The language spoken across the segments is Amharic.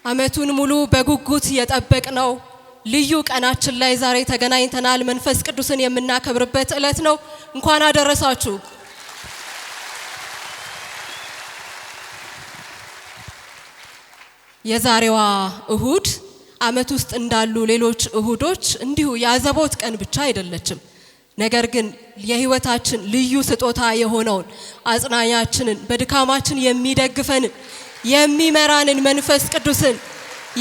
አመቱን ሙሉ በጉጉት የጠበቅነው ልዩ ቀናችን ላይ ዛሬ ተገናኝተናል። መንፈስ ቅዱስን የምናከብርበት ዕለት ነው። እንኳን አደረሳችሁ። የዛሬዋ እሁድ አመት ውስጥ እንዳሉ ሌሎች እሁዶች እንዲሁ ያዘቦት ቀን ብቻ አይደለችም። ነገር ግን የህይወታችን ልዩ ስጦታ የሆነውን አጽናኛችንን በድካማችን የሚደግፈንን የሚመራንን መንፈስ ቅዱስን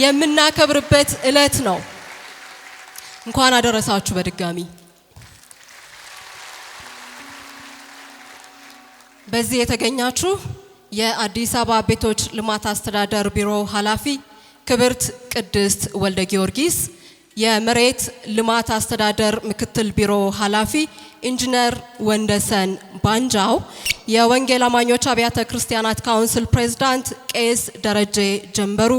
የምናከብርበት ዕለት ነው። እንኳን አደረሳችሁ በድጋሚ። በዚህ የተገኛችሁ የአዲስ አበባ ቤቶች ልማት አስተዳደር ቢሮ ኃላፊ ክብርት ቅድስት ወልደ ጊዮርጊስ፣ የመሬት ልማት አስተዳደር ምክትል ቢሮ ኃላፊ ኢንጂነር ወንደሰን ባንጃው፣ የወንጌል አማኞች አብያተ ክርስቲያናት ካውንስል ፕሬዝዳንት ቄስ ደረጀ ጀንበሩ፣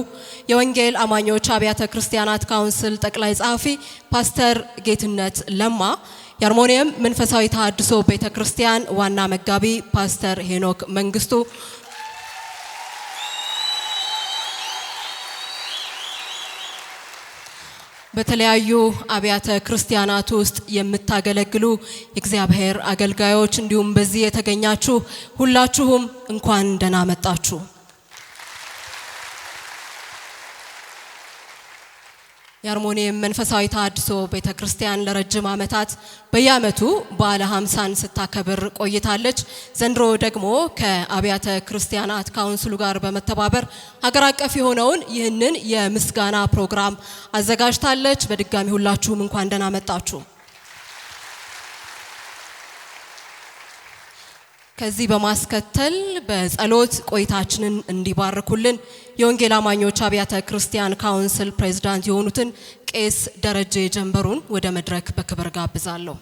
የወንጌል አማኞች አብያተ ክርስቲያናት ካውንስል ጠቅላይ ጸሐፊ ፓስተር ጌትነት ለማ፣ የአርሞኒየም መንፈሳዊ ተሐድሶ ቤተክርስቲያን ዋና መጋቢ ፓስተር ሄኖክ መንግስቱ፣ በተለያዩ አብያተ ክርስቲያናት ውስጥ የምታገለግሉ የእግዚአብሔር አገልጋዮች እንዲሁም በዚህ የተገኛችሁ ሁላችሁም እንኳን ደህና መጣችሁ። የአርሞኒየም መንፈሳዊ ተሐድሶ ቤተክርስቲያን ለረጅም ዓመታት በየዓመቱ በዓለ 50ን ስታከብር ቆይታለች። ዘንድሮ ደግሞ ከአብያተ ክርስቲያናት ካውንስሉ ጋር በመተባበር ሀገር አቀፍ የሆነውን ይህንን የምስጋና ፕሮግራም አዘጋጅታለች። በድጋሚ ሁላችሁም እንኳን ደህና መጣችሁ። ከዚህ በማስከተል በጸሎት ቆይታችንን እንዲባርኩልን የወንጌል አማኞች አብያተ ክርስቲያን ካውንስል ፕሬዝዳንት የሆኑትን ቄስ ደረጀ ጀንበሩን ወደ መድረክ በክብር ጋብዛለሁ።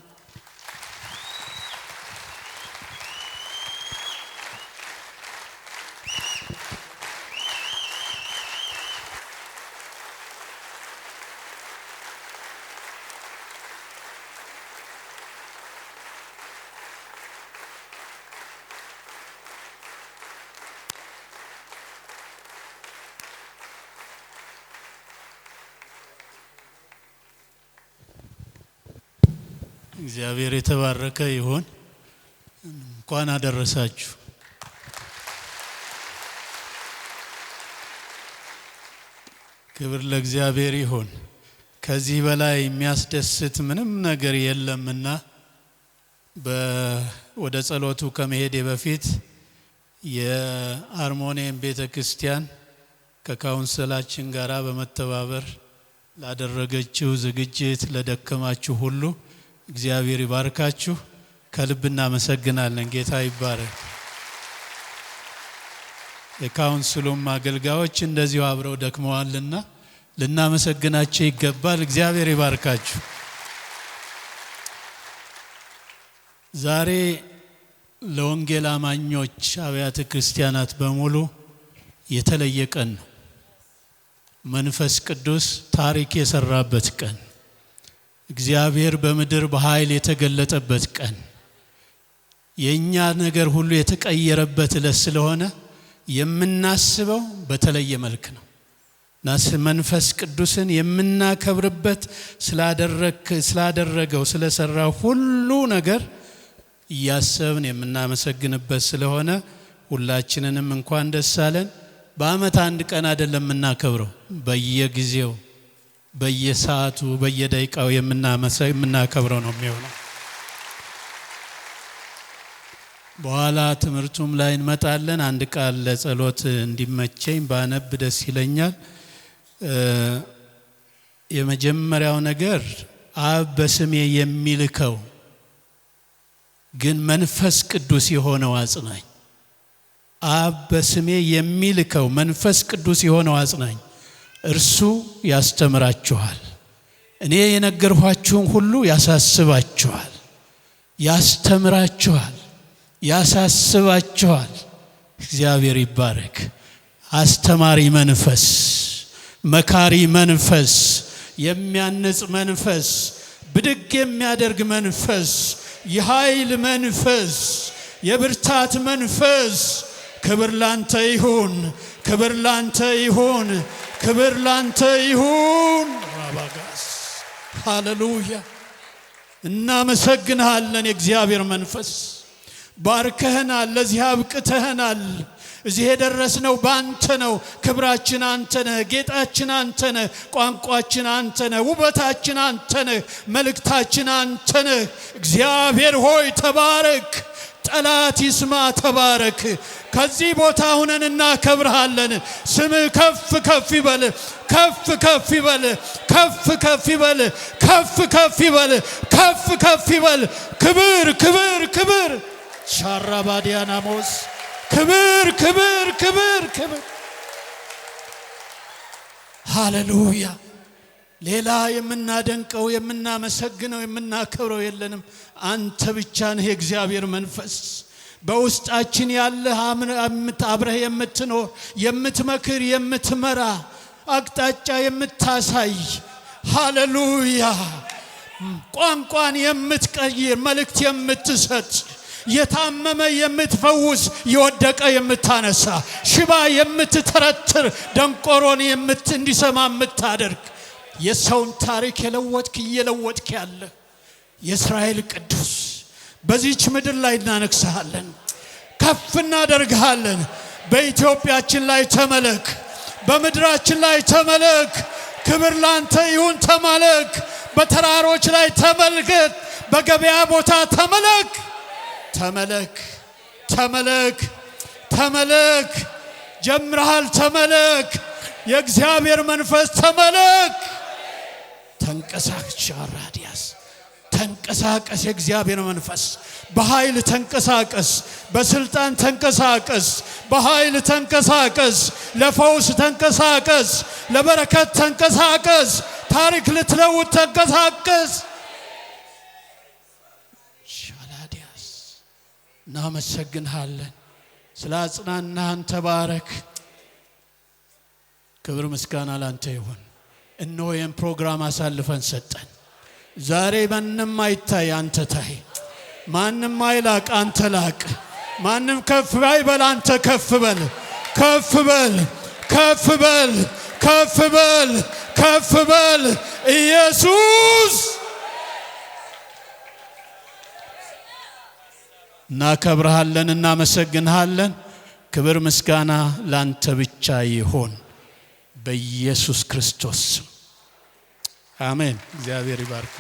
እግዚአብሔር የተባረከ ይሁን። እንኳን አደረሳችሁ። ክብር ለእግዚአብሔር ይሁን። ከዚህ በላይ የሚያስደስት ምንም ነገር የለምና ወደ ጸሎቱ ከመሄዴ በፊት የአርሞኒየም ቤተክርስቲያን ከካውንስላችን ጋራ በመተባበር ላደረገችው ዝግጅት ለደከማችሁ ሁሉ እግዚአብሔር ይባርካችሁ። ከልብ እናመሰግናለን። ጌታ ይባረክ። የካውንስሉም አገልጋዮች እንደዚሁ አብረው ደክመዋልና ልናመሰግናቸው ይገባል። እግዚአብሔር ይባርካችሁ። ዛሬ ለወንጌል አማኞች አብያተ ክርስቲያናት በሙሉ የተለየ ቀን ነው። መንፈስ ቅዱስ ታሪክ የሰራበት ቀን፣ እግዚአብሔር በምድር በኃይል የተገለጠበት ቀን፣ የኛ ነገር ሁሉ የተቀየረበት ዕለት ስለሆነ የምናስበው በተለየ መልክ ነው። መንፈስ ቅዱስን የምናከብርበት ስላደረገው ስለሰራው ሁሉ ነገር እያሰብን የምናመሰግንበት ስለሆነ ሁላችንንም እንኳን ደስ አለን። በአመት አንድ ቀን አይደለም የምናከብረው፣ በየጊዜው በየሰዓቱ በየደቂቃው የምናከብረው ነው የሚሆነው። በኋላ ትምህርቱም ላይ እንመጣለን። አንድ ቃል ለጸሎት እንዲመቸኝ ባነብ ደስ ይለኛል። የመጀመሪያው ነገር አብ በስሜ የሚልከው ግን መንፈስ ቅዱስ የሆነው አጽናኝ፣ አብ በስሜ የሚልከው መንፈስ ቅዱስ የሆነው አጽናኝ እርሱ ያስተምራችኋል፣ እኔ የነገርኋችሁን ሁሉ ያሳስባችኋል፣ ያስተምራችኋል፣ ያሳስባችኋል። እግዚአብሔር ይባረክ። አስተማሪ መንፈስ፣ መካሪ መንፈስ፣ የሚያንጽ መንፈስ፣ ብድግ የሚያደርግ መንፈስ፣ የኃይል መንፈስ፣ የብርታት መንፈስ። ክብር ላንተ ይሁን፣ ክብር ላንተ ይሁን፣ ክብር ላንተ ይሁን ራባጋስ ሃሌሉያ እናመሰግንሃለን የእግዚአብሔር መንፈስ ባርከህናል ለዚህ አብቅተህናል እዚህ የደረስነው ባንተ ነው ክብራችን አንተ ነህ ጌጣችን አንተ ነህ ቋንቋችን አንተ ነህ ውበታችን አንተ ነህ መልእክታችን አንተ ነህ እግዚአብሔር ሆይ ተባረክ ጠላት ይስማ ተባረክ ከዚህ ቦታ ሆነን እናከብርሃለን ስምህ ከፍ ከፍ ይበል ከፍ ከፍ ይበል ከፍ ከፍ ይበል ከፍ ከፍ ይበል ከፍ ከፍ ይበል ክብር ክብር ክብር ሻራባዲያናሞስ ክብር ክብር ክብር ክብር ሃሌሉያ ሌላ የምናደንቀው የምናመሰግነው የምናከብረው የለንም አንተ ብቻ ነህ የእግዚአብሔር መንፈስ በውስጣችን ያለ አብረህ የምትኖር የምትመክር የምትመራ አቅጣጫ የምታሳይ ሃሌሉያ ቋንቋን የምትቀይር መልእክት የምትሰጥ የታመመ የምትፈውስ የወደቀ የምታነሳ ሽባ የምትተረትር ደንቆሮን እንዲሰማ የምታደርግ የሰውን ታሪክ የለወጥክ ያለ የእስራኤል ቅዱስ በዚህች ምድር ላይ እናነግስሃለን ከፍ እናደርግሃለን በኢትዮጵያችን ላይ ተመለክ በምድራችን ላይ ተመለክ ክብር ላንተ ይሁን ተመለክ በተራሮች ላይ ተመልከት በገበያ ቦታ ተመለክ ተመለክ ተመለክ ተመለክ ጀምረሃል ተመለክ የእግዚአብሔር መንፈስ ተመለክ ተንቀሳቀስ ራዲያስ ተንቀሳቀስ የእግዚአብሔር መንፈስ በኃይል ተንቀሳቀስ በስልጣን ተንቀሳቀስ በኃይል ተንቀሳቀስ ለፈውስ ተንቀሳቀስ ለበረከት ተንቀሳቀስ ታሪክ ልትለውጥ ተንቀሳቀስ ሻላዲያስ እናመሰግንሃለን ስላጽናናህን ተባረክ ክብር ምስጋና ላንተ ይሁን እነሆ ይህን ፕሮግራም አሳልፈን ሰጠን ዛሬ ማንም አይታይ አንተ ታይ ማንም አይላቅ አንተ ላቅ ማንም ከፍ አይበል አንተ ከፍ በል ከፍ በል ከፍ በል ከፍ በል ከፍ በል ኢየሱስ እናከብርሃለን እናመሰግንሃለን ክብር ምስጋና ላንተ ብቻ ይሁን በኢየሱስ ክርስቶስ አሜን እግዚአብሔር ይባርክ